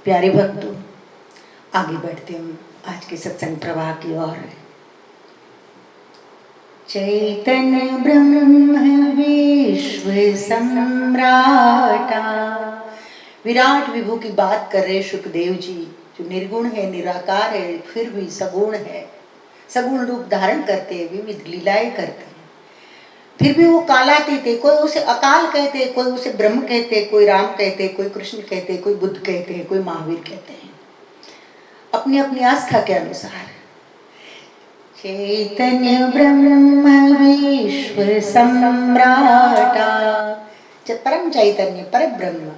प्यारे भक्तों, आगे बढ़ते हम आज के सत्संग प्रवाह की ओर। चैतन्य ब्रह्म विश्व सम्राटा। विराट विभु की बात कर रहे सुखदेव जी, जो निर्गुण है, निराकार है, फिर भी सगुण है, सगुण रूप धारण करते हैं, विविध लीलाएं करते हैं। फिर भी वो कालातीत है। कोई उसे अकाल कहते, कोई उसे ब्रह्म कहते, कोई राम कहते, कोई कृष्ण कहते, कोई बुद्ध कहते हैं, कोई महावीर कहते हैं, अपनी अपनी आस्था के अनुसार। चैतन्य ब्रह्म विश्व सम्राटा। परम चैतन्य, पर ब्रह्म,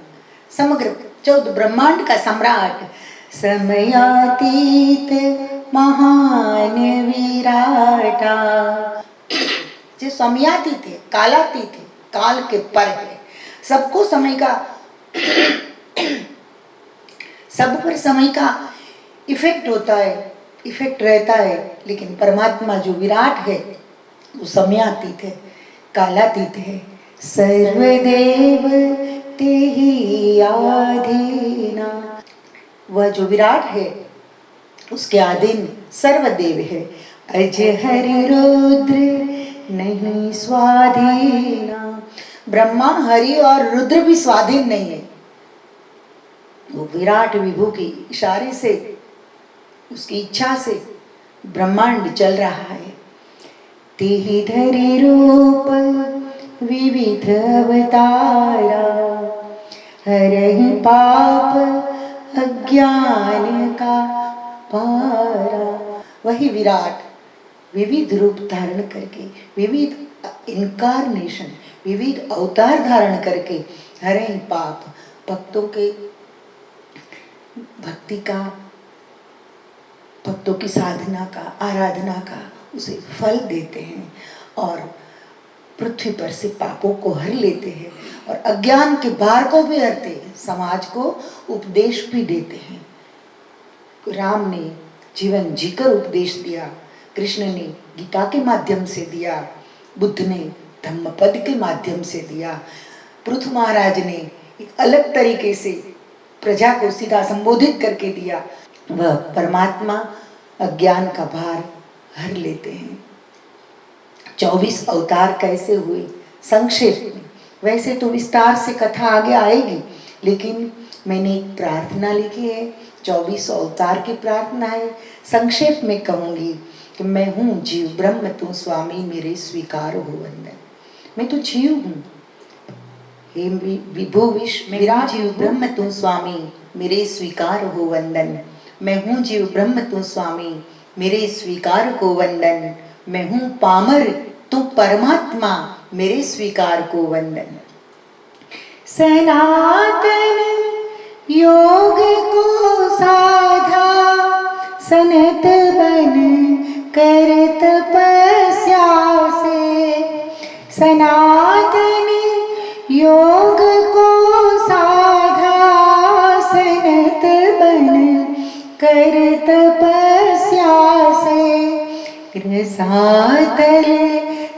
समग्र 14 ब्रह्मांड का सम्राट, समयातीत महान विराटा, जो समयातीत है, कालातीत है, काल के पर है, सबको समय का सब पर समय का इफेक्ट होता है, इफेक्ट रहता है। लेकिन परमात्मा जो विराट है वो समयातीत है, कालातीत है। सर्वदेव तेहि आधीना, वह जो विराट है उसके अधीन सर्वदेव है। अज हरि रुद्र नहीं स्वाधीना, ब्रह्मा, हरि और रुद्र भी स्वाधीन नहीं है। वो विराट विभु की इशारे से, उसकी इच्छा से ब्रह्मांड चल रहा है। तेहि धरि रूप विविध अवतारा, हरहि पाप अज्ञान का पारा। वही विराट विविध रूप धारण करके, विविध इनकारनेशन, विविध अवतार धारण करके, हरहि पाप, भक्तों के भक्ति का, भक्तों की साधना का, आराधना का उसे फल देते हैं और पृथ्वी पर से पापों को हर लेते हैं और अज्ञान के भार को भी हरते हैं, समाज को उपदेश भी देते हैं। राम ने जीवन जीकर उपदेश दिया, कृष्ण ने गीता के माध्यम से दिया, बुद्ध ने धम्मपद के माध्यम से दिया, पृथु महाराज ने एक अलग तरीके से प्रजा को सीधा संबोधित करके दिया। वह परमात्मा अज्ञान का भार हर लेते हैं। 24 अवतार कैसे हुए संक्षेप में, वैसे तो विस्तार से कथा आगे आएगी, लेकिन मैंने एक प्रार्थना लिखी है, 24 अवतार की प्रार्थना है। संक्षेप में कहूंगी कि मैं हूँ जीव ब्रह्म तू स्वामी, मेरे स्वीकार हो वंदन। मैं तो जीव हूँ, हे विभु विश्व मेरा जीव ब्रह्म तू स्वामी, मेरे स्वीकार हो वंदन। मैं हूँ जीव ब्रह्म तू स्वामी, मेरे स्वीकार को वंदन। मैं हूँ पामर तू परमात्मा, मेरे स्वीकार को वंदन। सनातन योग को साधा, सनत बन कर तपस्या से। सनातन योग को साधा, सनत बन कर तपस्या से। रसातल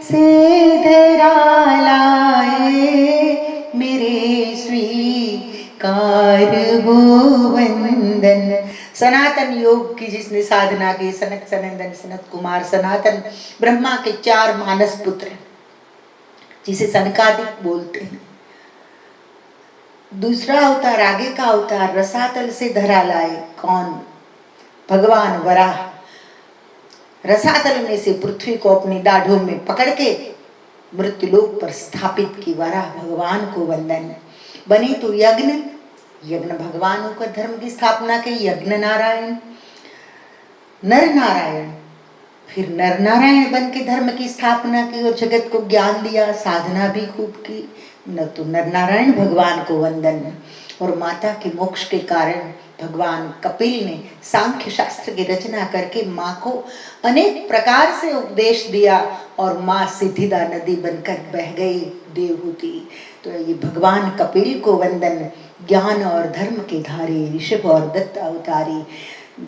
से धरा लाए, मेरे स्वीकार हो वंदन। सनातन योग की जिसने साधना की, सनत सनंदन, सनत कुमार, सनातन ब्रह्मा के 4 मानस पुत्र, जिसे सनकादिक बोलते हैं। दूसरा अवतार, आगे का अवतार, रसातल से धरा लाए। कौन? भगवान वराह। रसातल में से पृथ्वी को अपनी दाढ़ों में पकड़ के मृत्युलोक पर स्थापित की वराह भगवान को वंदन। बने तो यज्ञ, यज्ञ भगवान होकर धर्म की स्थापना के, यज्ञ नारायण, नर नारायण, फिर नर नारायण बन के धर्म की स्थापना की और जगत को ज्ञान दिया, साधना भी खूब की। न तो नर नारायण भगवान को वंदन। और माता के मोक्ष के कारण भगवान कपिल ने सांख्य शास्त्र की रचना करके माँ को अनेक प्रकार से उपदेश दिया और माँ सिद्धिदा नदी बनकर बह गई देवहूति। तो ये भगवान कपिल को वंदन। ज्ञान और धर्म के धारे, ऋषभ और दत्त अवतारी,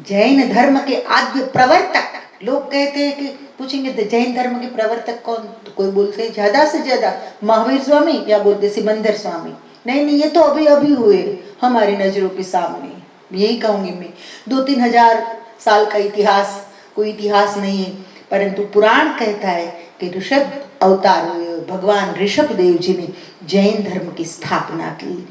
जैन धर्म के आद्य प्रवर्तक। लोग कहते हैं कि पूछेंगे तो जैन धर्म के प्रवर्तक कौन, तो कोई बोलते हैं ज्यादा से ज्यादा महावीर स्वामी, या बोलते सिमंदर स्वामी। नहीं, ये तो अभी अभी हुए हमारी नजरों के सामने। यही कहूँगी मैं। 2-3 हजार साल का इतिहास कोई इतिहास नहीं है, परंतु पुराण कहता है कि ऋषभ अवतार हुए, भगवान ऋषभ देव जी ने जैन धर्म की स्थापना की।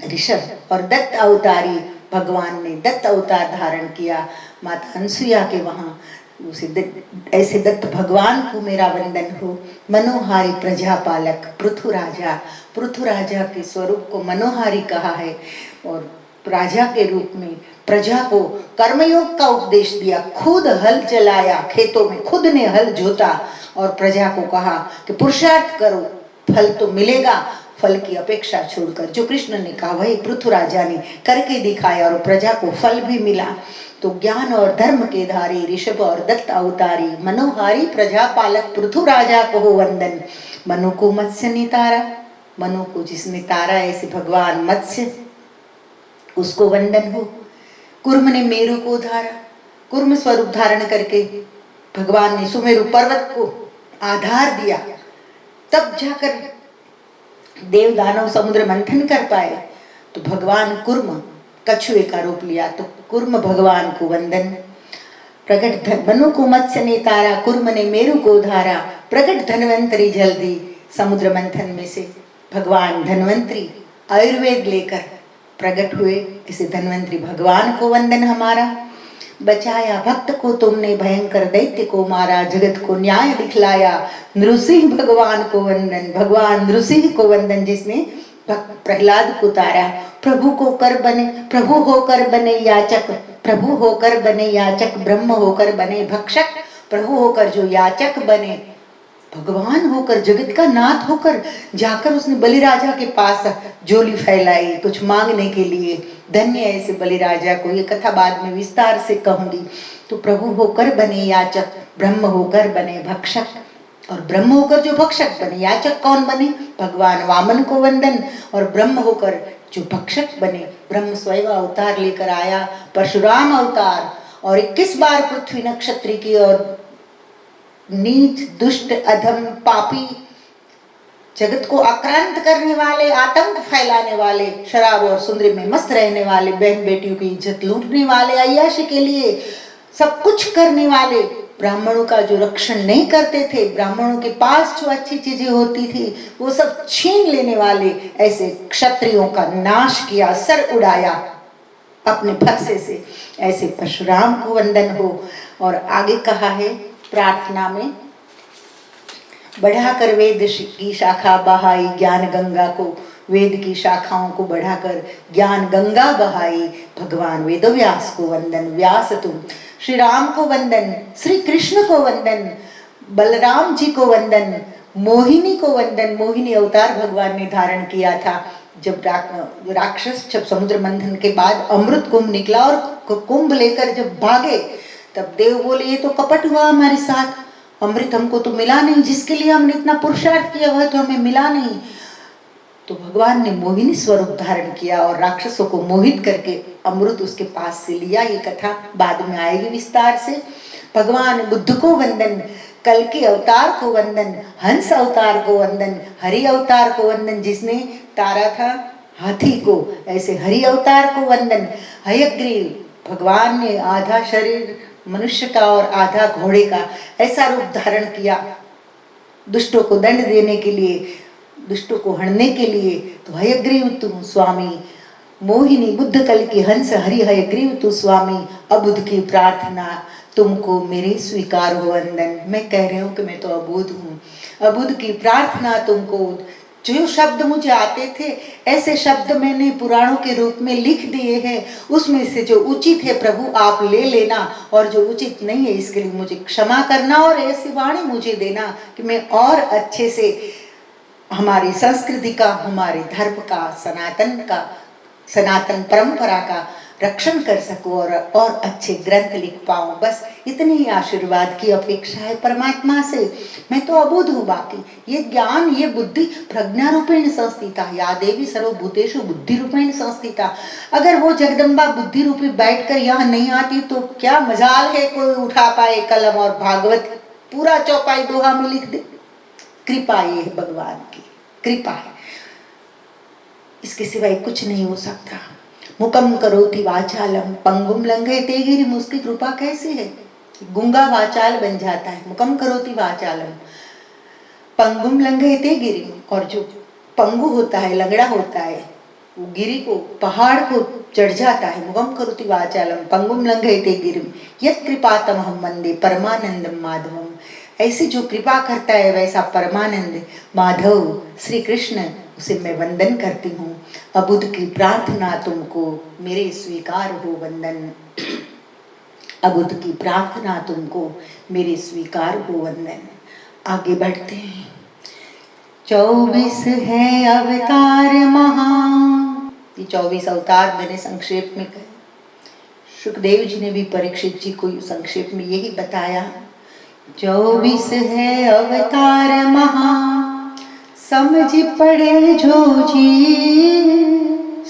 ऋषभ और दत्त अवतारी भगवान ने दत्त अवतार धारण किया माता अनसुईया के वहाँ। ऐसे दत्त भगवान को मेरा वंदन हो। मनोहारी प्रजापालक पृथु राजा, पृथु राजा के स्वरूप को मनोहारी कहा है और राजा के रूप में प्रजा को कर्मयोग का उपदेश दिया। खुद हल चलाया, खेतों में खुद ने हल जोता और प्रजा को कहा कि पुरुषार्थ करो, फल तो मिलेगा, फल की अपेक्षा छोड़कर। जो कृष्ण ने कहा वही पृथु राजा ने करके दिखाया और प्रजा को फल भी मिला। तो ज्ञान और धर्म के धारी ऋषभ और दत्त अवतारी मनोहारी प्रजापालक पृथु राजा को हो वंदन। मनु को मत्स्य ने तारा, मनु को जिसने तारा ऐसे भगवान मत्स्य, उसको वंदन हो। कुर्म ने मेरु को धारा, कुर्म स्वरूप धारण करके भगवान ने सुमेरु पर्वत को आधार दिया, तब जाकर देव दानव समुद्र मंथन कर पाए। तो भगवान कुर्म कछुए का रूप लिया, तो कुर्म भगवान को वंदन। प्रकट धन मनु को मत्स्य ने तारा, कुर्म ने मेरु को धारा। प्रकट धन्वंतरी जल्दी समुद्र मंथन में से भगवान धन्वंतरी आयुर्वेद लेकर प्रकट हुए। इसे धन्वंतरी भगवान को वंदन हमारा। बचाया भक्त को तुमने, भयंकर दैत्य को मारा, जगत को न्याय दिखलाया। नृसिंह भगवान को वंदन, भगवान नृसिंह को वंदन जिसने प्रहलाद को तारा। प्रभु को कर बने, प्रभु होकर बने याचक, प्रभु होकर बने याचक, ब्रह्म होकर बने भक्षक। प्रभु होकर जो याचक बने, भगवान होकर जगत का नाथ होकर जाकर उसने बलि राजा के पास झोली फैलाई कुछ मांगने के लिए। धन्य ऐसे बलि राजा को, ये कथा बाद में विस्तार से कहूंगी। तो प्रभु होकर बने याचक, ब्रह्म होकर बने भक्षक, और ब्रह्म होकर जो भक्षक बने, याचक कौन बने? भगवान वामन को वंदन। और ब्रह्म होकर जो भक्षक बने, ब्रह्म स्वयं अवतार लेकर आया, परशुराम अवतार, और 21 बार पृथ्वी नक्षत्री की और नीच दुष्ट अधम पापी जगत को आक्रांत करने वाले, आतंक फैलाने वाले, शराब और सुंदरी में मस्त रहने वाले, बहन बेटियों की इज्जत लूटने वाले, अय्याशी के लिए सब कुछ करने वाले, ब्राह्मणों का जो रक्षण नहीं करते थे, ब्राह्मणों के पास जो अच्छी चीजें होती थी वो सब छीन लेने वाले, ऐसे क्षत्रियों का नाश किया, सर उड़ाया अपने फरसे से। ऐसे परशुराम को वंदन हो। और आगे कहा है प्रार्थना में, बढ़ाकर वेद की शाखा बहाई, ज्ञान गंगा को, वेद की शाखाओं को बढ़ाकर ज्ञान गंगा बहाई। भगवान वेदव्यास को वंदन, व्यास तुम। श्री राम को वंदन, श्री कृष्ण को वंदन, बलराम जी को वंदन, मोहिनी को वंदन। मोहिनी अवतार भगवान ने धारण किया था। जब राक्षस जब समुद्र मंथन के बाद अमृत कुंभ निकला और कुंभ लेकर जब भागे, तब देव बोले ये तो कपट हुआ हमारे साथ, अमृत हमको तो मिला नहीं, जिसके लिए हमने इतना पुरुषार्थ किया वह तो हमें मिला नहीं। तो भगवान ने मोहिनी स्वरूप धारण किया और राक्षसों को मोहित करके अमृत उसके पास से लिया। ये कथा बाद में आएगी विस्तार से। भगवान बुद्ध को वंदन, कल के अवतार को वंदन, हंस अवतार को वंदन, हरि अवतार को वंदन जिसने तारा था हाथी को, ऐसे हरि अवतार को वंदन। हयग्रीव भगवान ने आधा शरीर मनुष्य का और आधा घोड़े का ऐसा रूप धारण किया दुष्टों को दंड देने के लिए, दुष्टों को हरने के लिए। तो हयग्रीव तुम स्वामी, मोहिनी बुद्ध कल की हंस हरि हयग्रीव तू स्वामी। अबुद्ध की प्रार्थना तुमको मेरे स्वीकार हो वंदन। मैं कह रही हूँ कि मैं तो अबुद्ध हूँ, अबुद्ध की प्रार्थना तुमको। जो शब्द मुझे आते थे ऐसे शब्द मैंने पुराणों के रूप में लिख दिए हैं, उसमें से जो उचित है प्रभु आप ले लेना, और जो उचित नहीं है इसके लिए मुझे क्षमा करना, और ऐसी वाणी मुझे देना कि मैं और अच्छे से हमारी संस्कृति का, हमारे धर्म का, सनातन परंपरा का रक्षण कर सकूं और अच्छे ग्रंथ लिख पाऊं। बस इतनी ही आशीर्वाद की अपेक्षा है परमात्मा से। मैं तो अबुद्ध हूँ, बाकी ये ज्ञान, ये बुद्धि प्रज्ञा रूपेण संस्थिता, या देवी सर्वभूतेषु बुद्धि रूपेण संस्थिता। अगर वो जगदम्बा बुद्धि रूपी बैठकर यहाँ नहीं आती तो क्या मजाल है कोई उठा पाए कलम और भागवत पूरा चौपाई दोहा में लिख दे। कृपा ये है, भगवान की कृपा है, इसके सिवाय कुछ नहीं हो सकता। मुकम करोति वाचालम पंगुम लंघयते गिरिम। उसकी कृपा कैसी है, गूंगा वाचाल बन जाता है। मुकम करोति वाचालम पंगुम लंघयते गिरिम, और जो पंगु होता है, लंगड़ा होता है, वो गिरी को, पहाड़ को चढ़ जाता है। मुकम करोति वाचालम पंगुम लंघयते गिरिम यत् कृपातमहं वंदे परमानंदम माधवम। ऐसी जो कृपा करता है वैसा परमानंद माधव श्री कृष्ण, उसे मैं वंदन करती हूँ। अबुध की प्रार्थना तुमको मेरे स्वीकार हो वंदन, अबुध की प्रार्थना तुमको मेरे स्वीकार हो वंदन। आगे बढ़ते हैं। 24 है अवतार महान। ये 24 अवतार मैंने संक्षेप में कहे। सुखदेव जी ने भी परीक्षित जी को संक्षेप में यही बताया। 24 है अवतार महान, समझ पढ़े जो जी,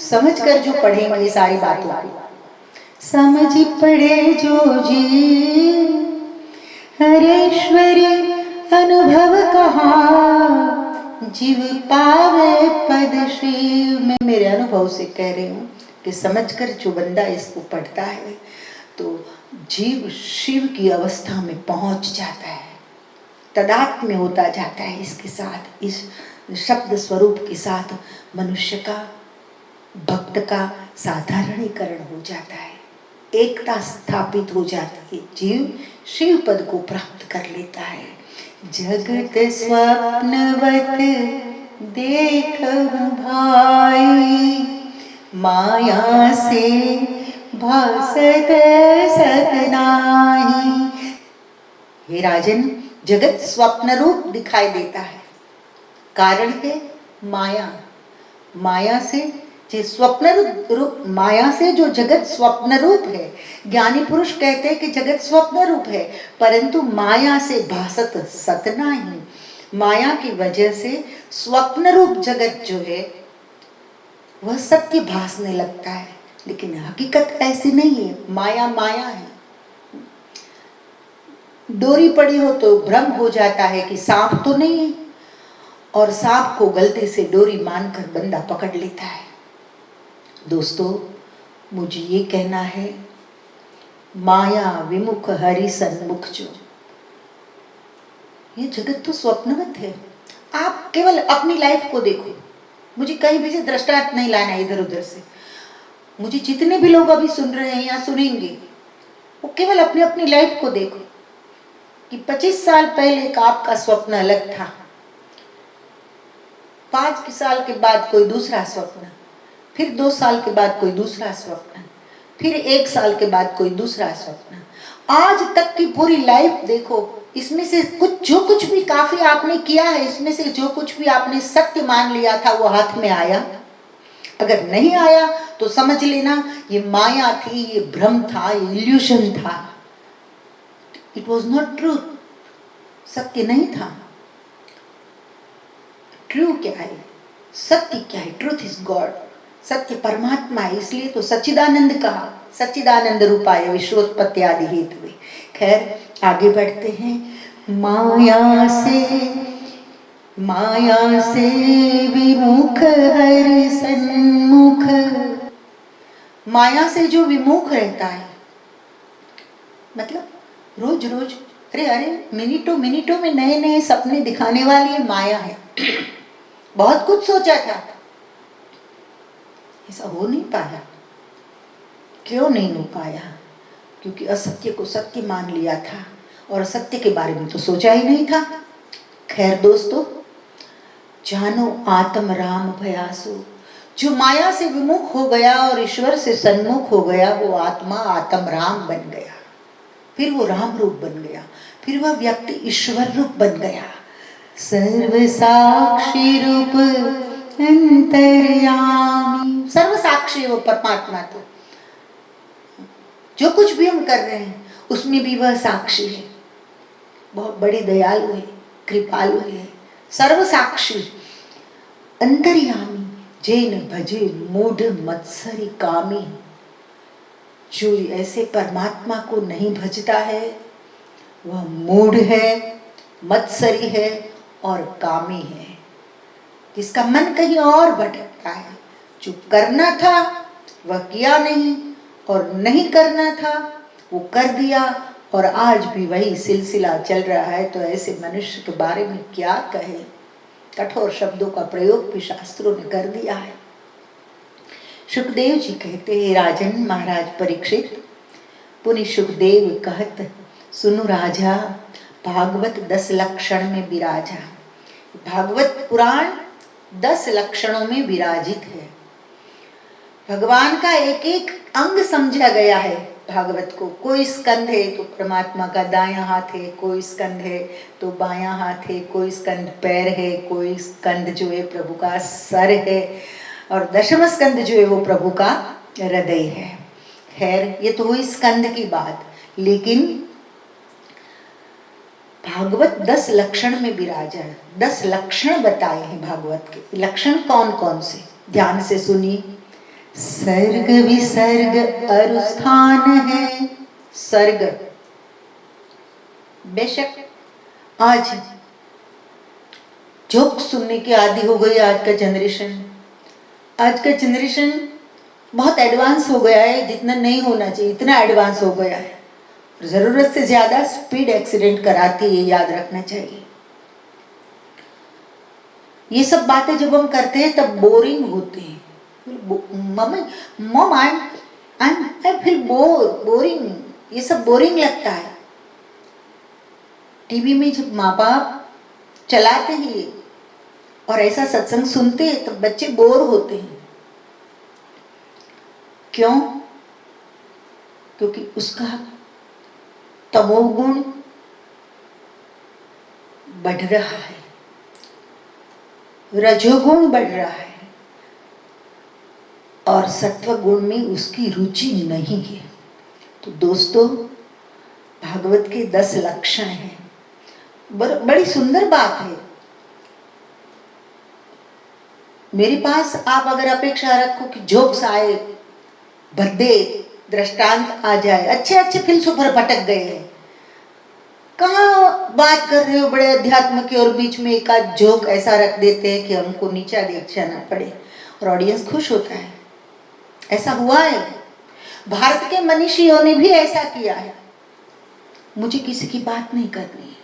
समझ कर जो पढ़ेंगे ये सारी बातों को, समझ पढ़े जो जी, हरेश्वरी अनुभव कहा, जीव पावे पद श्री। मैं मेरे अनुभव से कह रही हूँ कि समझकर जो बंदा इसको पढ़ता है तो जीव शिव की अवस्था में पहुंच जाता है, तदात्म्य होता जाता है इसके साथ, इस शब्द स्वरूप के साथ मनुष्य का, भक्त का साधारणीकरण हो जाता है, एकता स्थापित हो जाती है, जीव शिव पद को प्राप्त कर लेता है। जगत स्वप्नवत देख भाई, माया से भासत सतनाही। हे राजन, जगत स्वप्न रूप दिखाई देता है, कारण है माया। माया से जो स्वप्न रूप, माया से जो जगत स्वप्न रूप है, ज्ञानी पुरुष कहते हैं कि जगत स्वप्न रूप है, परंतु माया से भासत सतनाही। माया की वजह से स्वप्न रूप जगत जो है वह सत्य भासने लगता है, लेकिन हकीकत ऐसी नहीं है। माया माया है। डोरी पड़ी हो तो भ्रम हो जाता है कि सांप तो नहीं है, और सांप को गलती से डोरी मानकर बंदा पकड़ लेता है। दोस्तों, मुझे ये कहना है, माया विमुख हरि सन्मुख जो, ये जगत तो स्वप्नवत है। आप केवल अपनी लाइफ को देखो, मुझे कहीं भी से दृष्टांत नहीं लाना है इधर उधर से। मुझे जितने भी लोग अभी सुन रहे हैं या सुनेंगे, वो केवल अपनी अपनी लाइफ को देखो कि 25 साल पहले का आपका स्वप्न अलग था, 5 साल के बाद कोई दूसरा स्वप्न, फिर 2 साल के बाद कोई दूसरा स्वप्न, फिर 1 साल के बाद कोई दूसरा स्वप्न, आज तक की पूरी लाइफ देखो। इसमें से कुछ, जो कुछ भी काफी आपने किया है, इसमें से जो कुछ भी आपने सत्य मान लिया था वो हाथ में आया? अगर नहीं आया तो समझ लेना ये माया थी, ये भ्रम था, ये इल्यूशन था। इट वॉज नॉट ट्रूथ, सत्य नहीं था। ट्रू क्या है, सत्य क्या है? ट्रूथ इज गॉड, सत्य परमात्मा है। इसलिए तो सच्चिदानंद कहा, सच्चिदानंद रूपाय विश्वोत्पत्ति आदि हेतु। खैर आगे बढ़ते हैं। माया से विमुख हरि सन्मुख। माया से जो विमुख रहता है, मतलब रोज रोज, अरे मिनटों मिनटों में नए नए सपने दिखाने वाली माया है। बहुत कुछ सोचा था, ऐसा हो नहीं पाया। क्यों नहीं हो पाया? क्योंकि असत्य को सत्य मान लिया था और असत्य के बारे में तो सोचा ही नहीं था। खैर दोस्तों, जानो आत्म राम भयासु। जो माया से विमुख हो गया और ईश्वर से सन्मुख हो गया, वो आत्मा आत्म राम बन गया, फिर वो राम रूप बन गया, फिर वह व्यक्ति ईश्वर रूप बन गया। सर्व साक्षी रूप अंतर्यामी। सर्व साक्षी वो परमात्मा, तो जो कुछ भी हम कर रहे हैं उसमें भी वह साक्षी है। बहुत बड़ी दयालु है, कृपालु है, सर्व साक्षी अंतर्यामी। जैन भजे मूढ़ मत्सरी कामी। जो ऐसे परमात्मा को नहीं भजता है वह मूढ़ है, मत्सरी है और कामी है, जिसका मन कहीं और भटकता है। जो करना था वह किया नहीं, और नहीं करना था वो कर दिया, और आज भी वही सिलसिला चल रहा है। तो ऐसे मनुष्य के बारे में क्या कहे, कठोर शब्दों का प्रयोग भी शास्त्रों ने कर दिया है। सुखदेव जी कहते हैं, राजन महाराज परीक्षित, पुनि सुखदेव कहत, सुनु राजा, भागवत 10 लक्षण में विराजा। भागवत पुराण 10 लक्षणों में विराजित है। भगवान का एक एक अंग समझा गया है भागवत को। कोई स्कंद है तो परमात्मा का दायां हाथ है, कोई स्कंद है तो बायां हाथ है, कोई स्कंद पैर है, कोई स्कंद जो है प्रभु का सर है, और 10वां स्कंद जो है वो प्रभु का हृदय है। खैर ये तो हुई स्कंद की बात, लेकिन भागवत 10 लक्षण में विराजा है। 10 लक्षण बताए हैं भागवत के। लक्षण कौन कौन से, ध्यान से सुनिए। सर्ग विसर्ग अरुस्थान है। सर्ग, बेशक आज जोक सुनने की आदि हो गई आज का जनरेशन। आज का जनरेशन बहुत एडवांस हो गया है, जितना नहीं होना चाहिए इतना एडवांस हो गया है। जरूरत से ज्यादा स्पीड एक्सीडेंट कराती है, याद रखना चाहिए। ये सब बातें जब हम करते हैं तब बोरिंग होते हैं। मम आई फील बोरिंग, ये सब बोरिंग लगता है। टीवी में जब माँ बाप चलाते हैं और ऐसा सत्संग सुनते हैं तब बच्चे बोर होते हैं। क्यों? क्योंकि उसका तमोगुण बढ़ रहा है, रजोगुण बढ़ रहा है, और सत्व गुण में उसकी रुचि नहीं है। तो दोस्तों, भागवत के 10 लक्षण हैं। बड़ी सुंदर बात है। मेरे पास आप अगर अपेक्षा रखो कि जोक्स आए, भद्दे दृष्टांत आ जाए, अच्छे अच्छे फिलसूफर भटक गए हैं, कहाँ बात कर रहे हो बड़े अध्यात्म के, और बीच में एक आध जोक ऐसा रख देते हैं कि हमको नीचा देख जाना पड़े और ऑडियंस खुश होता है। ऐसा हुआ है, भारत के मनीषियों ने भी ऐसा किया है। मुझे किसी की बात नहीं करनी है,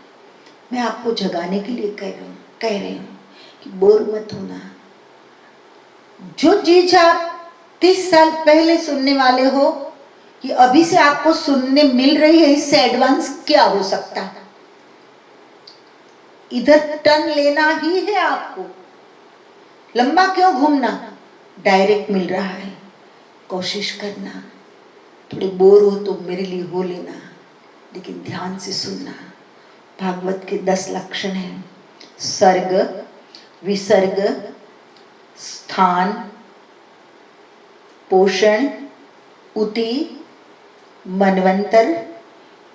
मैं आपको जगाने के लिए कह रही हूँ कि बोर मत होना। जो चीज आप 30 साल पहले सुनने वाले हो, कि अभी से आपको सुनने मिल रही है, इससे एडवांस क्या हो सकता है? इधर टर्न लेना ही है आपको, लंबा क्यों घूमना, डायरेक्ट मिल रहा है। कोशिश करना, थोड़े बोर हो तो मेरे लिए हो लेना, लेकिन ध्यान से सुनना। भागवत के 10 लक्षण हैं। सर्ग, विसर्ग, स्थान, पोषण, उति, मनवंतर,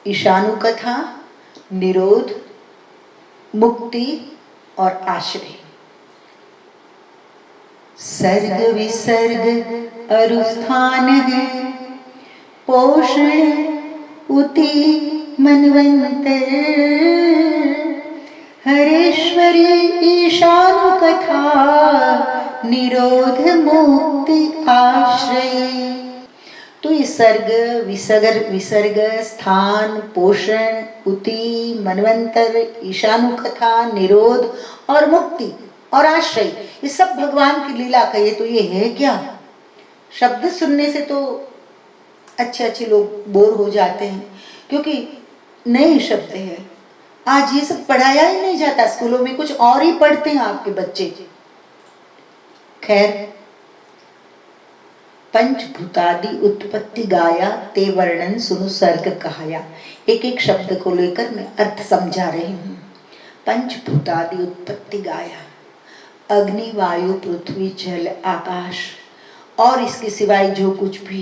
ईशानुकथा, निरोध, मुक्ति और आश्रय। सर्ग विसर्ग अरुस्थान है, पोषण, उति, मनवंतर, हरेश्वरी, ईशानुकथा, निरोध, मुक्ति, आश्रय। तो ये सर्ग, विसर्ग, स्थान, पोषण, उति, मनवंतर, ईशानुकथा, निरोध और मुक्ति और आश्रय, ये सब भगवान की लीला का। ये तो ये है क्या? शब्द सुनने से तो अच्छे अच्छे लोग बोर हो जाते हैं, क्योंकि नए शब्द है। आज ये सब पढ़ाया ही नहीं जाता स्कूलों में, कुछ और ही पढ़ते हैं आपके बच्चे। खैर, पंचभूतादि उत्पत्ति गाया, ते वर्णन सुनु सर्ग कहाया। एक एक शब्द को लेकर मैं अर्थ समझा रही हूँ। पंचभूतादि उत्पत्ति गाया, अग्नि, वायु, पृथ्वी, जल, आकाश और इसके सिवाय जो कुछ भी,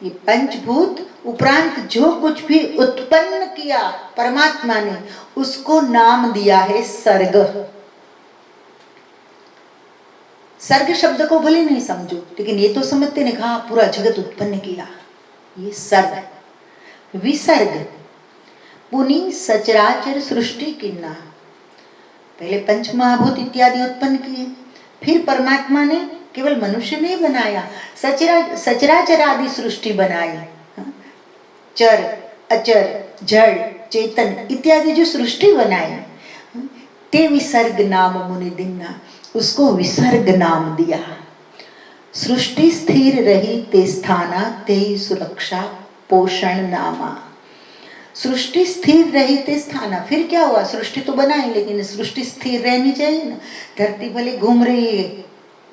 ये पंचभूत उपरांत जो कुछ भी उत्पन्न किया परमात्मा ने, उसको नाम दिया है सर्ग। सर्ग शब्द को भले नहीं समझो, लेकिन ये तो समझते ने कहा पूरा जगत उत्पन्न किया, ये सर्ग। विसर्ग, पुनि सचराचर सृष्टि किन्ना, पहले पंच महाभूत इत्यादि उत्पन्न किए, फिर परमात्मा ने केवल मनुष्य नहीं बनाया, सचराचर आदि सृष्टि बनाई। चर अचर जड़ चेतन इत्यादि जो सृष्टि बनाई, ते विसर्ग नाम मुनि दिन्ना, उसको विसर्ग नाम दिया। सृष्टि स्थिर रही ते स्थाना, ते सुरक्षा पोषण नामा। सृष्टि स्थिर रही ते स्थाना, फिर क्या हुआ? सृष्टि तो बनाई लेकिन सृष्टि स्थिर रहनी चाहिए ना। धरती भले घूम रही है,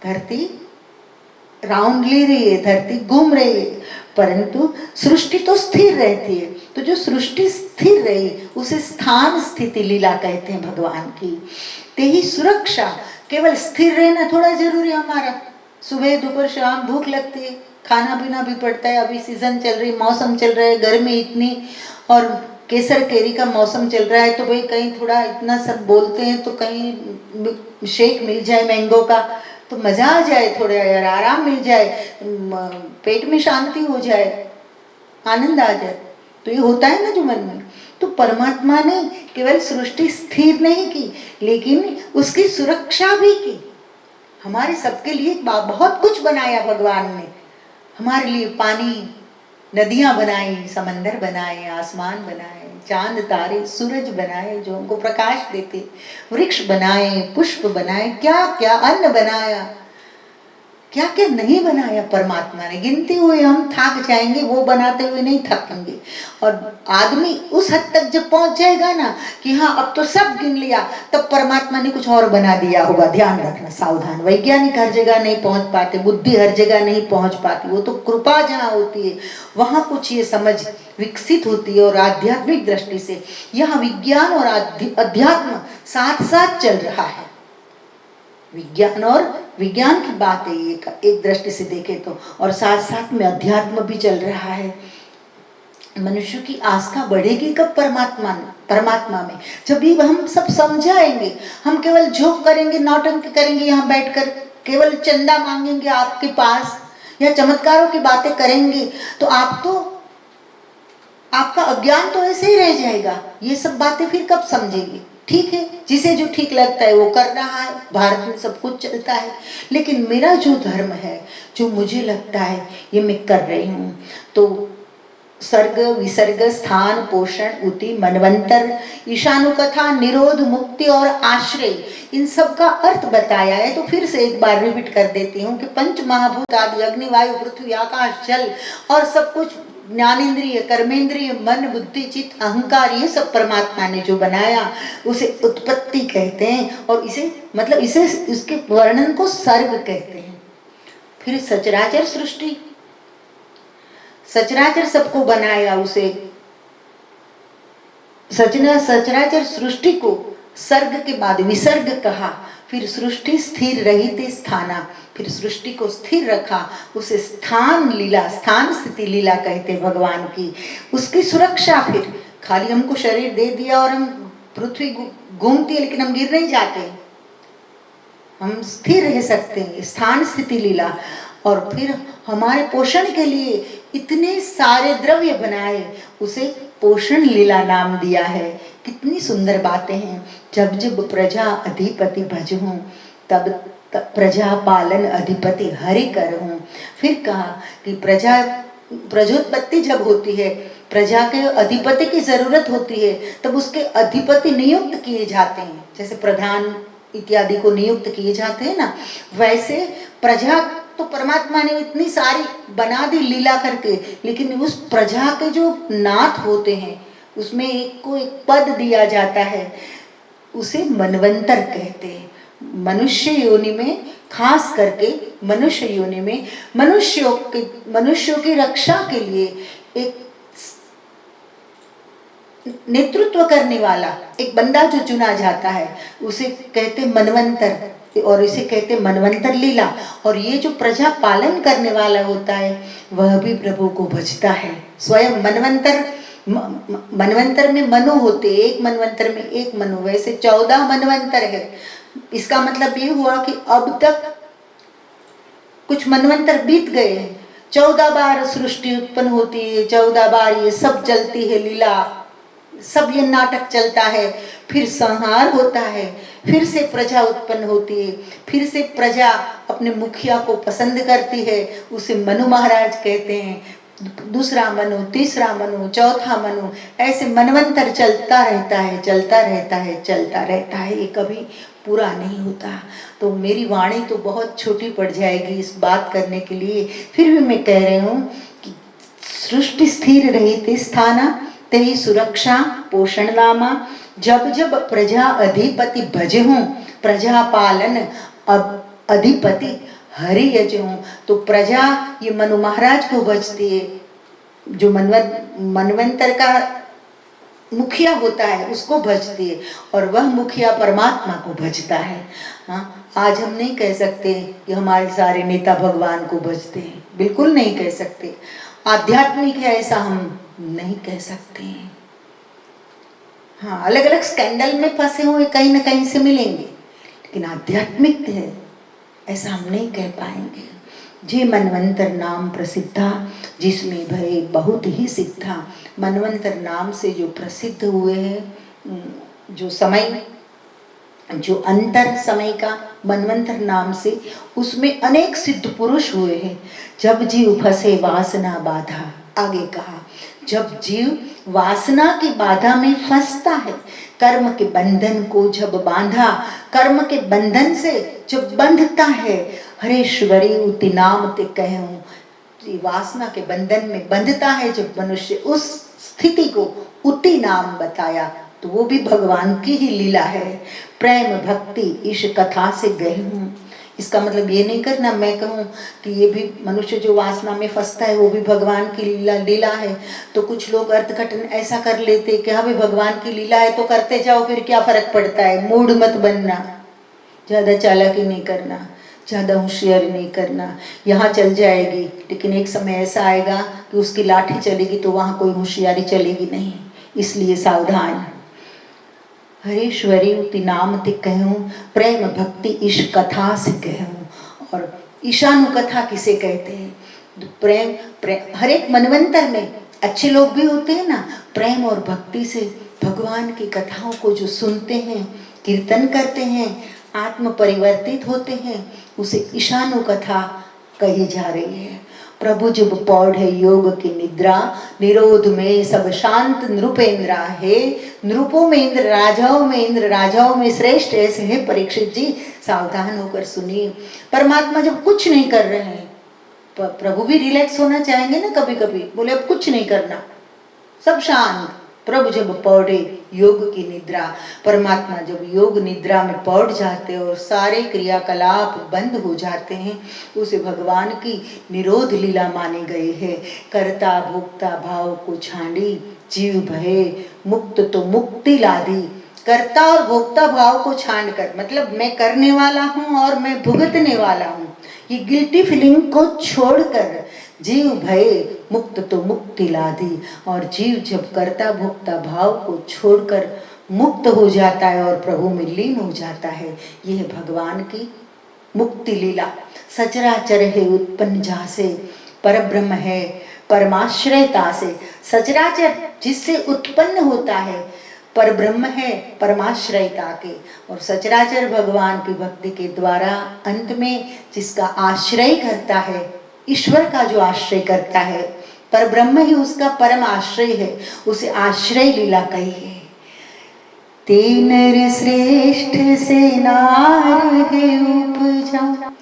धरती राउंड ले रही है, धरती घूम रही है, परंतु सृष्टि तो स्थिर रहती है। तो जो सृष्टि स्थिर रही उसे स्थान स्थिति लीला कहते हैं भगवान की। ते ही सुरक्षा, केवल स्थिर रहना थोड़ा जरूरी है हमारा। सुबह दोपहर शाम भूख लगती है, खाना पीना भी पड़ता है। अभी सीजन चल रही, मौसम चल रहा है, गर्मी इतनी, और केसर केरी का मौसम चल रहा है, तो भाई कहीं थोड़ा इतना सब बोलते हैं तो कहीं शेक मिल जाए मैंगो का तो मजा आ जाए, थोड़ा यार आराम मिल जाए, पेट में शांति हो जाए, आनंद आ जाए। तो ये होता है ना जो मन में। तो परमात्मा ने केवल सृष्टि स्थिर नहीं की, लेकिन उसकी सुरक्षा भी की। हमारे सबके लिए बहुत कुछ बनाया भगवान ने। हमारे लिए पानी, नदियां बनाई, समंदर बनाए, आसमान बनाए, चांद तारे सूरज बनाए जो हमको प्रकाश देते, वृक्ष बनाए, पुष्प बनाए, क्या क्या अन्न बनाया, क्या क्या नहीं बनाया परमात्मा ने। गिनती हुए हम थक जाएंगे, वो बनाते हुए नहीं थकेंगे। और आदमी उस हद तक जब पहुंच जाएगा ना कि हाँ अब तो सब गिन लिया, तब परमात्मा ने कुछ और बना दिया होगा। ध्यान रखना, सावधान। वैज्ञानिक हर जगह नहीं पहुंच पाते, बुद्धि हर जगह नहीं पहुंच पाती, वो तो कृपा जहाँ होती है वहां कुछ ये समझ विकसित होती है। और आध्यात्मिक दृष्टि से यहाँ विज्ञान और अध्यात्म साथ साथ चल रहा है। विज्ञान की बात है एक दृष्टि से देखे तो, और साथ साथ में अध्यात्म भी चल रहा है। मनुष्य की आस्था बढ़ेगी कब? परमात्मा में। जब भी हम सब समझाएंगे, हम केवल झोंक करेंगे, नौटंकी करेंगे, यहाँ बैठकर केवल चंदा मांगेंगे आपके पास या चमत्कारों की बातें करेंगे, तो आपका अज्ञान तो ऐसे ही रह जाएगा। ये सब बातें फिर कब समझेंगे? ठीक है, जिसे जो ठीक लगता है वो कर रहा है, भारत में सब कुछ चलता है, लेकिन मेरा जो धर्म है, जो मुझे लगता है, ये मैं कर रही हूँ। तो सर्ग विसर्ग स्थान पोषण उति मनवंतर ईशानुकथा निरोध मुक्ति और आश्रय, इन सब का अर्थ बताया है। तो फिर से एक बार रिपीट कर देती हूँ कि पंच महाभूत आदि अग्नि वायु पृथ्वी आकाश जल और सब कुछ, ज्ञानेन्द्रिय कर्मेंद्रिय मन बुद्धि चित्त अहंकार, ये सब परमात्मा ने जो बनाया उसे उत्पत्ति कहते हैं। और इसे मतलब इसे इसके वर्णन को सर्ग कहते हैं। फिर सचराचर सृष्टि, सचराचर सबको बनाया, उसे सचराचर सृष्टि को सर्ग के बाद विसर्ग कहा। फिर सृष्टि स्थिर रही ते स्थाना, फिर सृष्टि को स्थिर रखा, उसे स्थान लीला, स्थान स्थिति लीला कहते भगवान की। उसकी सुरक्षा, फिर खाली हमको शरीर दे दिया और हम पृथ्वी घूमती है लेकिन हम गिर नहीं जाते, हम स्थिर रह सकते हैं, स्थान स्थिति लीला। और फिर हमारे पोषण के लिए इतने सारे द्रव्य बनाए, उसे पोषण लीला नाम दिया है। कितनी सुंदर बातें हैं। जब जब प्रजा अधिपति भजहूँ, तब प्रजा पालन अधिपति हरि करहूँ। फिर कहा कि प्रजोत्पत्ति जब होती है, प्रजा के अधिपति की जरूरत होती है, तब उसके अधिपति नियुक्त किए जाते हैं। जैसे प्रधान इत्यादि को नियुक्त किए जाते हैं ना, वैसे प्रजा तो परमात्मा ने इतनी सारी बना दी लीला करके, लेकिन उस प्रजा के जो नाथ होते हैं उसमें एक को एक पद दिया जाता है, उसे मनवंतर कहते हैं। मनुष्य योनि में, खास करके मनुष्य योनि में मनुष्यों की रक्षा के लिए एक नेतृत्व करने वाला एक बंदा जो चुना जाता है, उसे कहते मनवंतर, और इसे कहते मनवंतर लीला। और ये जो प्रजा पालन करने वाला होता है, वह भी प्रभु को भजता है। स्वयं मनवंतर में मनु होते, एक मनवंतर में एक मनु, वैसे 14 मनवंतर है। इसका मतलब ये हुआ कि अब तक कुछ मनवंतर बीत गए हैं, 14 बार सृष्टि उत्पन्न होती है, 14 बार ये सब चलती है लीला, सब ये नाटक चलता है, फिर संहार होता है, फिर से प्रजा उत्पन्न होती है, फिर से प्रजा अपने मुखिया को पसंद करती है, उसे मनु महाराज कहते हैं। दूसरा मनु, तीसरा मनु, चौथा मनु, ऐसे मनवंतर चलता रहता है, चलता रहता है, चलता रहता है, ये कभी पूरा नहीं होता। तो मेरी वाणी तो बहुत छोटी पड़ जाएगी इस बात करने के लिए, फिर भी मैं कह रही हूँ कि सृष्टि स्थिर रही ते स्थाना तेरी सुरक्षा पोषण लामा, जब जब प्रजा अधिपति भजहूँ प्रजा पालन अब अधिपति हरि यजहूँ। तो प्रजा ये मनु महाराज को भजती है, जो मनवंतर का मुखिया होता है उसको भजती है, और वह मुखिया परमात्मा को भजता है। हाँ, आज हम नहीं कह सकते कि हमारे सारे नेता भगवान को भजते हैं, बिल्कुल नहीं कह सकते। आध्यात्मिक है ऐसा हम नहीं कह सकते हैं। हाँ, अलग अलग स्कैंडल में फंसे हुए कहीं ना कहीं से मिलेंगे, लेकिन आध्यात्मिक है ऐसा हम नहीं कह पाएंगे। जे मनवंतर नाम प्रसिद्धा, जिसमें भय बहुत ही सिद्धा। मनवंतर नाम से जो प्रसिद्ध हुए हैं, जो समय, जो अंतर समय का मनवंतर नाम से, उसमें अनेक सिद्ध पुरुष हुए हैं। जब जीव फंसे वासना बाधा, आगे कहा, जब जीव वासना की बाधा में फंसता है, कर्म के बंधन को जब बांधा, कर्म के बंधन से जब बंधता है, हरेश्वरी उति नाम ते कहूं, वासना के बंधन में बंधता है जब मनुष्य, उस स्थिति को उति नाम बताया, तो वो भी भगवान की ही लीला है। प्रेम भक्ति इस कथा से गहूं, इसका मतलब ये नहीं करना मैं कहूँ कि ये भी मनुष्य जो वासना में फंसता है वो भी भगवान की लीला है। तो कुछ लोग अर्थघटन ऐसा कर लेते कि हाँ भाई भगवान की लीला है तो करते जाओ, फिर क्या फर्क पड़ता है। मूड मत बनना, ज़्यादा चालाकी नहीं करना, ज़्यादा होशियारी नहीं करना। यहाँ चल जाएगी लेकिन एक समय ऐसा आएगा कि उसकी लाठी चलेगी तो वहाँ कोई होशियारी चलेगी नहीं, इसलिए सावधान। हरेश्वरी उति नाम ते कहूँ, प्रेम भक्ति ईश कथा से कहूँ। और ईशानु कथा किसे कहते हैं? प्रेम, हर एक मनवंतर में अच्छे लोग भी होते हैं ना, प्रेम और भक्ति से भगवान की कथाओं को जो सुनते हैं, कीर्तन करते हैं, आत्म परिवर्तित होते हैं, उसे ईशानु कथा कही जा रही है। प्रभु जब पौढ़े योग की निद्रा, निरोध में सब शांत नृपेंद्रा। है नृपों में इंद्र, राजाओं में इंद्र, राजाओं में श्रेष्ठ ऐसे है परीक्षित जी, सावधान होकर सुनिए। परमात्मा जब कुछ नहीं कर रहे हैं, प्रभु भी रिलैक्स होना चाहेंगे ना कभी कभी, बोले अब कुछ नहीं करना, सब शांत। प्रभु जब पौढ़े योग की निद्रा, परमात्मा जब योग निद्रा में पौढ़ जाते हैं और सारे क्रियाकलाप बंद हो जाते हैं, उसे भगवान की निरोध लीला माने गए हैं। कर्ता भोक्ता भाव को छांडी, जीव भये मुक्त तो मुक्ति लादी। कर्ता और भोक्ता भाव को छांड कर, मतलब मैं करने वाला हूँ और मैं भुगतने वाला हूँ, ये गिल्टी फीलिंग को छोड़कर जीव भय मुक्त तो मुक्ति लादी। और जीव जब कर्ता भोक्ता भाव को छोड़कर मुक्त हो जाता है और प्रभु में लीन हो जाता है, यह भगवान की मुक्ति लीला। सचराचर है उत्पन्न जासे, परब्रह्म है परमाश्रयता से। सचराचर जिससे उत्पन्न होता है, परब्रह्म है परमाश्रयता के, और सचराचर भगवान की भक्ति के द्वारा अंत में जिसका आश्रय करता है, ईश्वर का जो आश्रय करता है, परब्रह्म ही उसका परम आश्रय है, उसे आश्रय लीला कही है। ते नर श्रेष्ठ से नार है उपजा,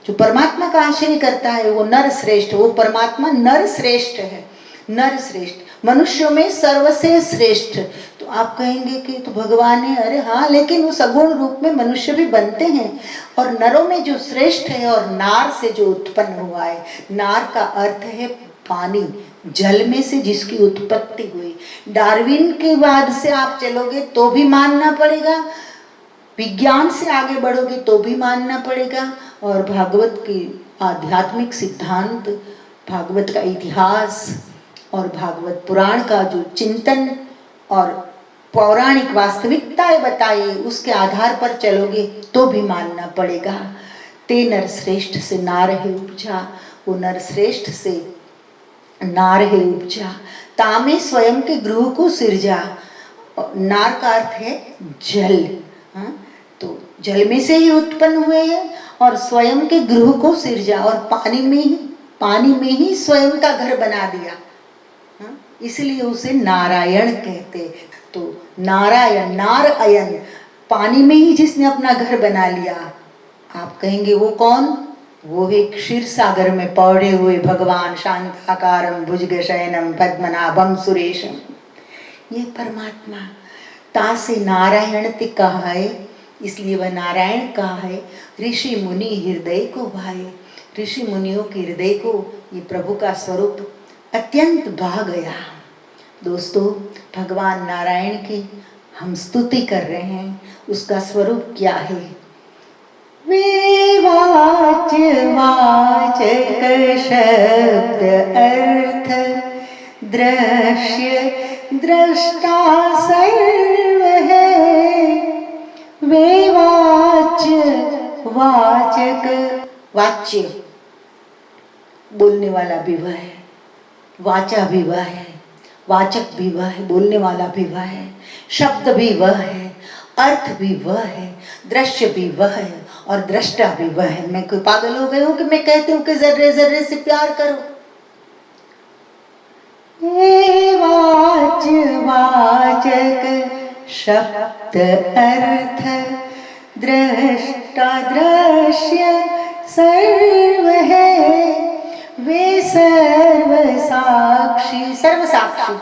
जो परमात्मा का आश्रय करता है वो नर श्रेष्ठ, वो परमात्मा नर श्रेष्ठ है। नर श्रेष्ठ, मनुष्यों में सर्वसे श्रेष्ठ। तो आप कहेंगे कि तो भगवान है, अरे हाँ, लेकिन वो सगुण रूप में मनुष्य भी बनते हैं, और नरों में जो श्रेष्ठ है और नार से जो उत्पन्न हुआ है, नार का अर्थ है पानी, जल में से जिसकी उत्पत्ति हुई। डार्विन के बाद से आप चलोगे तो भी मानना पड़ेगा, विज्ञान से आगे बढ़ोगे तो भी मानना पड़ेगा, और भागवत की आध्यात्मिक सिद्धांत, भागवत का इतिहास और भागवत पुराण का जो चिंतन और पौराणिक वास्तविकताएं बताई, उसके आधार पर चलोगे तो भी मानना पड़ेगा। ते नर श्रेष्ठ से नार है उपजा, वो नर श्रेष्ठ से नार है उपजा। तामे स्वयं के गृह को सिरजा, और नार का अर्थ है जल। हाँ, तो जल में से ही उत्पन्न हुए हैं और स्वयं के गृह को सिरजा और पानी में ही स्वयं का घर बना दिया। हाँ, इसलिए उसे नारायण कहते। तो नारायण, नार अयन, पानी में ही जिसने अपना घर बना लिया। आप कहेंगे वो कौन? वो है क्षीर सागर में पौड़े हुए भगवान, शांताकारम भुजगशयनम पद्मनाभम सुरेशम। ये परमात्मा ता से नारायण ते कहा है, इसलिए वह नारायण कहा है। ऋषि मुनि हृदय को भाए, ऋषि मुनियों के हृदय को ये प्रभु का स्वरूप अत्यंत भा गया। दोस्तों, भगवान नारायण की हम स्तुति कर रहे हैं, उसका स्वरूप क्या है? वे वाच्य वाचक शब्द अर्थ दृश्य दृष्टा सर्व है। वे वाच्य वाचक, वाच्य बोलने वाला भी वह है, वाचा भी वह है, वाचक भी वह है, बोलने वाला भी वह है, शब्द भी वह है, अर्थ भी वह है, दृश्य भी वह है और दृष्टा भी वह है। मैं कोई पागल हो गई हूं कि मैं कहती हूँ कि जर्रे जर्रे से प्यार करो? वाच्य वाचक शब्द अर्थ दृष्टा दृश्य सर्व है। वे सर्व साक्षी, सर्व साक्षी,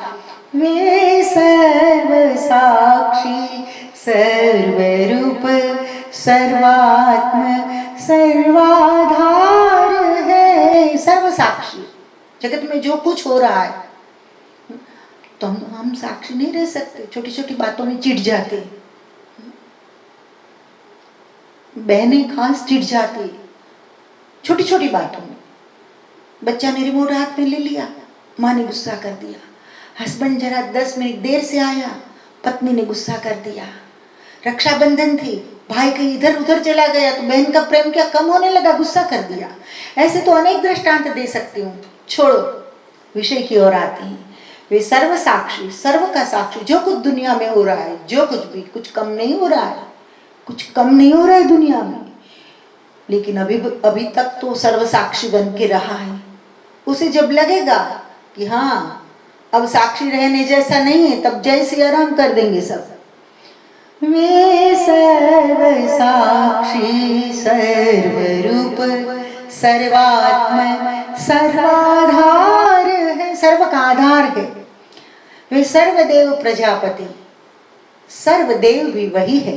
वे सर्व साक्षी सर्वरूप सर्वात्म सर्वाधार है। सर्व साक्षी, जगत में जो कुछ हो रहा है तो हम साक्षी नहीं रह सकते। छोटी छोटी बातों में चिढ़ जाते, बहनें खास चिढ़ जाती छोटी छोटी बातों में। बच्चा ने रिमोट हाथ में ले लिया, माँ ने गुस्सा कर दिया। हस्बैंड जरा 10 मिनट देर से आया, पत्नी ने गुस्सा कर दिया। रक्षाबंधन थी, भाई कहीं इधर उधर चला गया तो बहन का प्रेम क्या कम होने लगा, गुस्सा कर दिया। ऐसे तो अनेक दृष्टांत दे सकती हूँ, छोड़ो, विषय की ओर आते हैं। वे सर्व साक्षी, सर्व का साक्षी, जो कुछ दुनिया में हो रहा है, जो कुछ भी, कुछ कम नहीं हो रहा है, कुछ कम नहीं हो रहा है दुनिया में, लेकिन अभी तक तो सर्व साक्षी बन के रहा है। उसे जब लगेगा कि हाँ अब साक्षी रहने जैसा नहीं है, तब जैसे आराम कर देंगे सब। वे सर्व साक्षी सर्वरूप सर्वात्म सर्वाधार है, सर्व का आधार है। वे सर्वदेव प्रजापति, सर्वदेव भी वही है,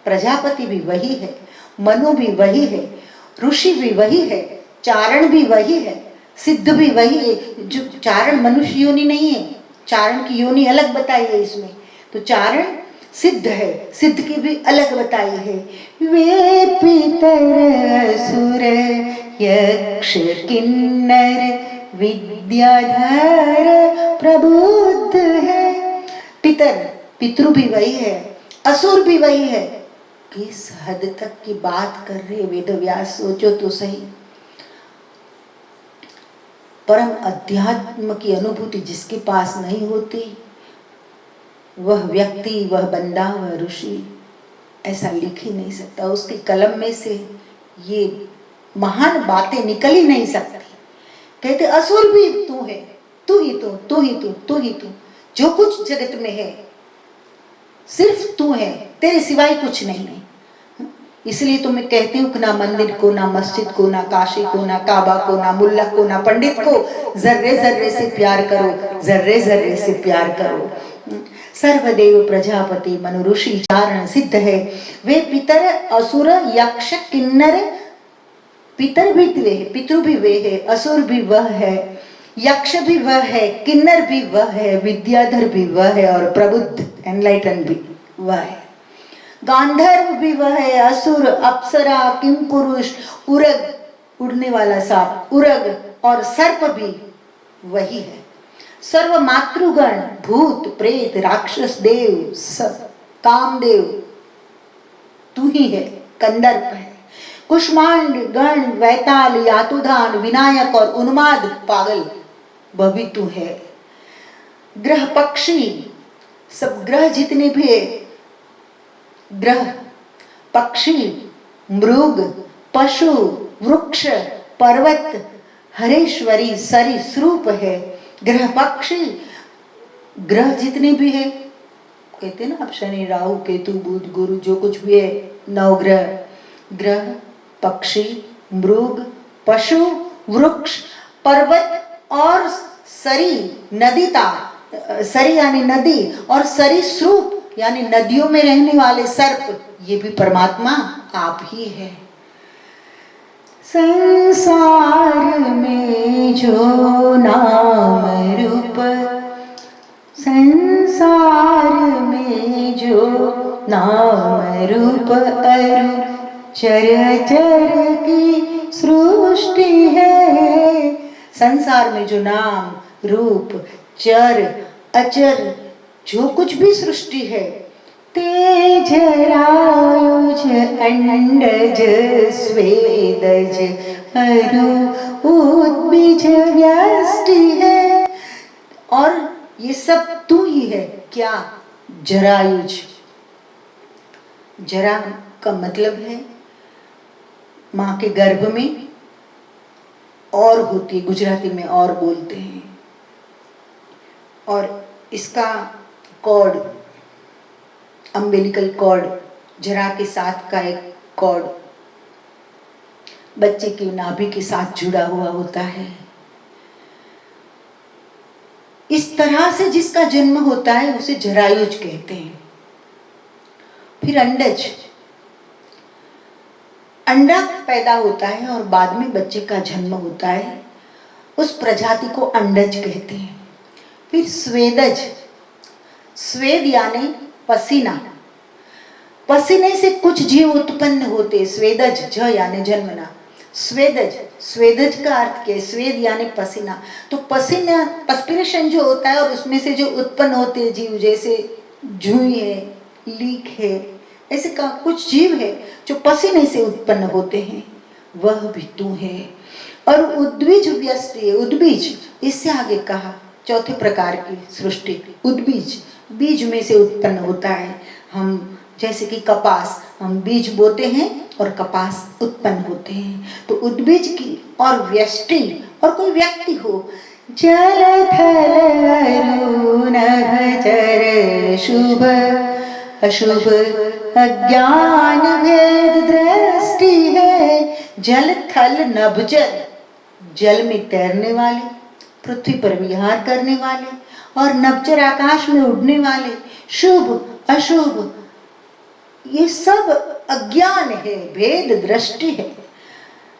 प्रजापति भी वही है, मनु भी वही है, ऋषि भी वही है, चारण भी वही है, सिद्ध भी वही है। जो चारण मनुष्य योनि नहीं है, चारण की योनि अलग बताई है इसमें, तो चारण सिद्ध है, सिद्ध की भी अलग बताई है। वे पितर असुर यक्ष किन्नर विद्याधर प्रबुद्ध है। पितर, पितृ भी वही है, असुर भी वही है। किस हद तक की बात कर रहे वेदव्यास, सोचो तो सही। परम अध्यात्म की अनुभूति जिसके पास नहीं होती, वह व्यक्ति, वह बंदा, वह ऋषि ऐसा लिख ही नहीं सकता। उसकी कलम में से ये महान बातें निकल ही नहीं सकती। कहते असुर भी तू है, तू ही तू, तू ही तू, तू ही तू, जो कुछ जगत में है सिर्फ तू है, तेरे सिवाय कुछ नहीं है। इसलिए तो मैं कहती हूँ कि ना मंदिर को, ना मस्जिद को, ना काशी को, ना काबा को, ना मुल्ला को, ना पंडित को, जर्रे जर्रे से प्यार करो, जर्रे जर्रे से प्यार करो। सर्वदेव प्रजापति मनु ऋषि चारण सिद्ध है। वे पितर असुर यक्ष किन्नर, पितर भी वे है, पितृ भी वे है, असुर भी वह है, यक्ष भी वह है, किन्नर भी वह है, विद्याधर भी वह है और प्रबुद्ध एनलाइटन भी वह है। गांधर्व भी वह है, असुर, अप्सरा, किम पुरुष, उरग, उड़ने वाला सांप, उरग और सर्प भी वही है। सर्व मातृगण, भूत प्रेत राक्षस देव, सब कामदेव तू ही है, कंदर्प है। कुष्मांड गण वैताल यातुधान विनायक और उन्माद पागल वह भी तू है। ग्रह पक्षी सब ग्रह जितने भी है, ग्रह, पक्षी, मृग, पशु, वृक्ष, पर्वत, हरेश्वरी, सरीसृप है। ग्रह पक्षी, ग्रह जितने भी है, कहते हैं ना आप, शनि राहु केतु बुध गुरु जो कुछ भी है, 9 ग्रह, ग्रह पक्षी मृग पशु वृक्ष पर्वत और सरी, नदी ता, सरी यानी नदी, और सरीसृप यानी नदियों में रहने वाले सर्प, ये भी परमात्मा आप ही है। संसार में जो नाम रूप, संसार में जो नाम रूप अरूप चर की सृष्टि है। संसार में जो नाम रूप चर अचर जो कुछ भी सृष्टि है, तेज रायुज अंडज स्वेदज अरु उद्बीज व्यष्टि है, और ये सब तू ही है। क्या? जरायुज। जरा का मतलब है माँ के गर्भ में और होती है, गुजराती में और बोलते हैं, और इसका कॉर्ड, अम्बिलिकल कॉर्ड, जरा के साथ का एक कॉर्ड बच्चे की नाभि के साथ जुड़ा हुआ होता है। इस तरह से जिसका जन्म होता है उसे जरायुज कहते हैं। फिर अंडज, अंडा पैदा होता है और बाद में बच्चे का जन्म होता है, उस प्रजाति को अंडज कहते हैं। फिर स्वेदज, स्वेद यानी पसीना, पसीने से कुछ जीव उत्पन्न होते, स्वेदज, ज यानी जन्मना, स्वेदज, स्वेदज का अर्थ क्या है? स्वेद यानी पसीना, तो पसीना पर्सपिरेशन जो होता है और उसमें से जो उत्पन्न होते जीव, जैसे जूही है, लीक है, ऐसे का कुछ जीव है जो पसीने से उत्पन्न होते हैं, वह भी तू है। और उद्बीज व्यष्टि है, उद्बीज, इससे आगे कहा चौथे प्रकार की सृष्टि, उद्बीज, बीज में से उत्पन्न होता है। हम जैसे कि कपास, हम बीज बोते हैं और कपास उत्पन्न होते हैं, तो उद्बीज की और व्यष्टि, और कोई व्यक्ति हो, जल थल अरु नभ चर शुभ अशुभ अज्ञान भेद दृष्टि है। जल थल नभ जल, जल में तैरने वाले, पृथ्वी पर विहार करने वाले, और नभचर आकाश में उड़ने वाले, शुभ अशुभ, ये सब अज्ञान है, भेद दृष्टि है।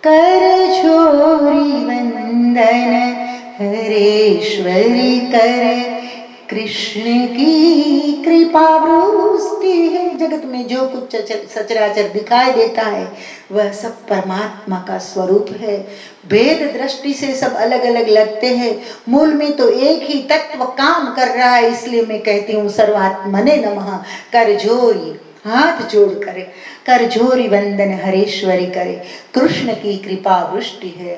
कर छोरी वंदन हरेश्वरी कर, कृष्ण की कृपा वृष्टि है। जगत में जो कुछ सचराचर दिखाई देता है वह सब परमात्मा का स्वरूप है। भेद दृष्टि से सब अलग अलग लगते हैं, मूल में तो एक ही तत्व काम कर रहा है। इसलिए मैं कहती हूँ सर्वात्मने नमः। कर जोरी, हाथ जोड़ करे, कर जोरी वंदन हरेश्वरी करे, कृष्ण की कृपा वृष्टि है।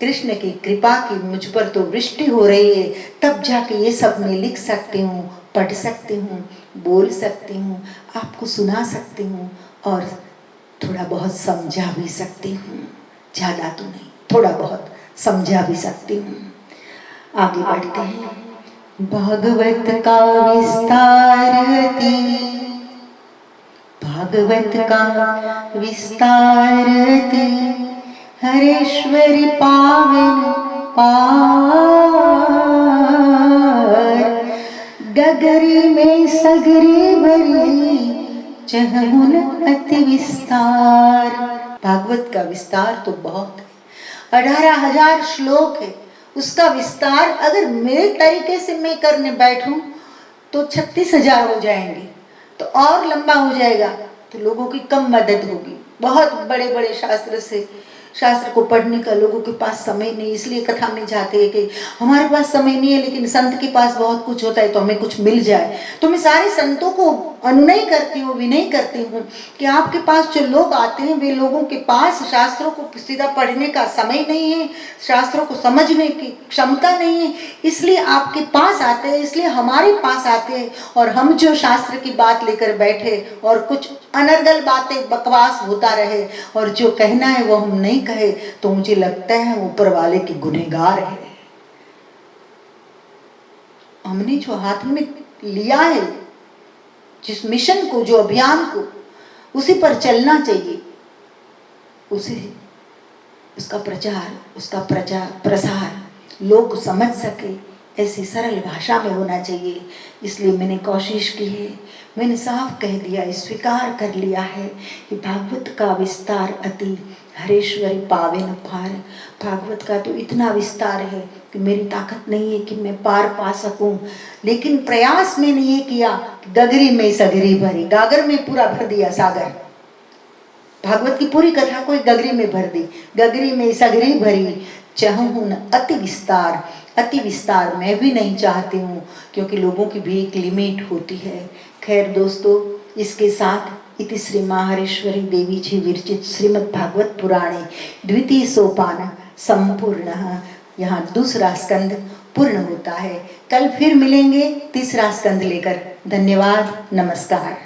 कृष्ण की कृपा की मुझ पर तो वृष्टि हो रही है, तब जाके ये सब मैं लिख सकती हूँ, पढ़ सकती हूँ, बोल सकती हूँ, आपको सुना सकती हूँ, और थोड़ा बहुत समझा भी सकती हूँ। ज़्यादा तो नहीं, थोड़ा बहुत समझा भी सकती हूँ। आगे बढ़ते हैं। भागवत का विस्तार अति, भागवत का विस्तार अति, हरेश्वरी पावन पार, गगरी में सगरी भरी चहुन अति विस्तार। भागवत का विस्तार तो बहुत है, 18,000 श्लोक है। उसका विस्तार अगर मेरे तरीके से मैं करने बैठूं तो 36,000 हो जाएंगे, तो और लंबा हो जाएगा, तो लोगों की कम मदद होगी। बहुत बड़े बड़े शास्त्र को पढ़ने का लोगों के पास समय नहीं, इसलिए कथा में जाते हैं कि हमारे पास समय नहीं है, लेकिन संत के पास बहुत कुछ होता है तो हमें कुछ मिल जाए। तो मैं सारे संतों को अनुनय करती हूँ, विनय करती हूँ कि आपके पास जो लोग आते हैं वे लोगों के पास शास्त्रों को सीधा पढ़ने का समय नहीं है, शास्त्रों को समझने की क्षमता नहीं है, इसलिए आपके पास आते हैं, इसलिए हमारे पास आते हैं। और हम जो शास्त्र की बात लेकर बैठे और कुछ अनर्गल बातें बकवास होता रहे और जो कहना है वो हम नहीं कहे, तो मुझे लगता है ऊपर वाले के गुनहगार है। हमने जो हाथ में लिया है, जिस मिशन को, जो अभियान को, उसी पर चलना चाहिए, उसे उसका प्रचार, उसका प्रसार लोग समझ सके, ऐसी सरल भाषा में होना चाहिए। इसलिए मैंने कोशिश की है, मैंने साफ कह दिया है, स्वीकार कर लिया है कि भागवत का विस्तार अति हरेश्वरी पावे न पार। भागवत का तो इतना विस्तार है कि मेरी ताकत नहीं है कि मैं पार पा सकूं, लेकिन प्रयास मैंने ये किया, गगरी में सगरी भरी, गागर में पूरा भर दिया सागर। भागवत की पूरी कथा को गगरी में भर दी, गगरी में सगरी भरी, चाहूं न अति विस्तार। अति विस्तार मैं भी नहीं चाहती हूँ, क्योंकि लोगों की भी एक लिमिट होती है। खैर दोस्तों, इसके साथ इति श्री माहेश्वरी देवी जी विरचित श्रीमद् भागवत पुराणे द्वितीय सोपान संपूर्ण, यहाँ दूसरा स्कंद पूर्ण होता है। कल फिर मिलेंगे तीसरा स्कंद लेकर। धन्यवाद, नमस्कार।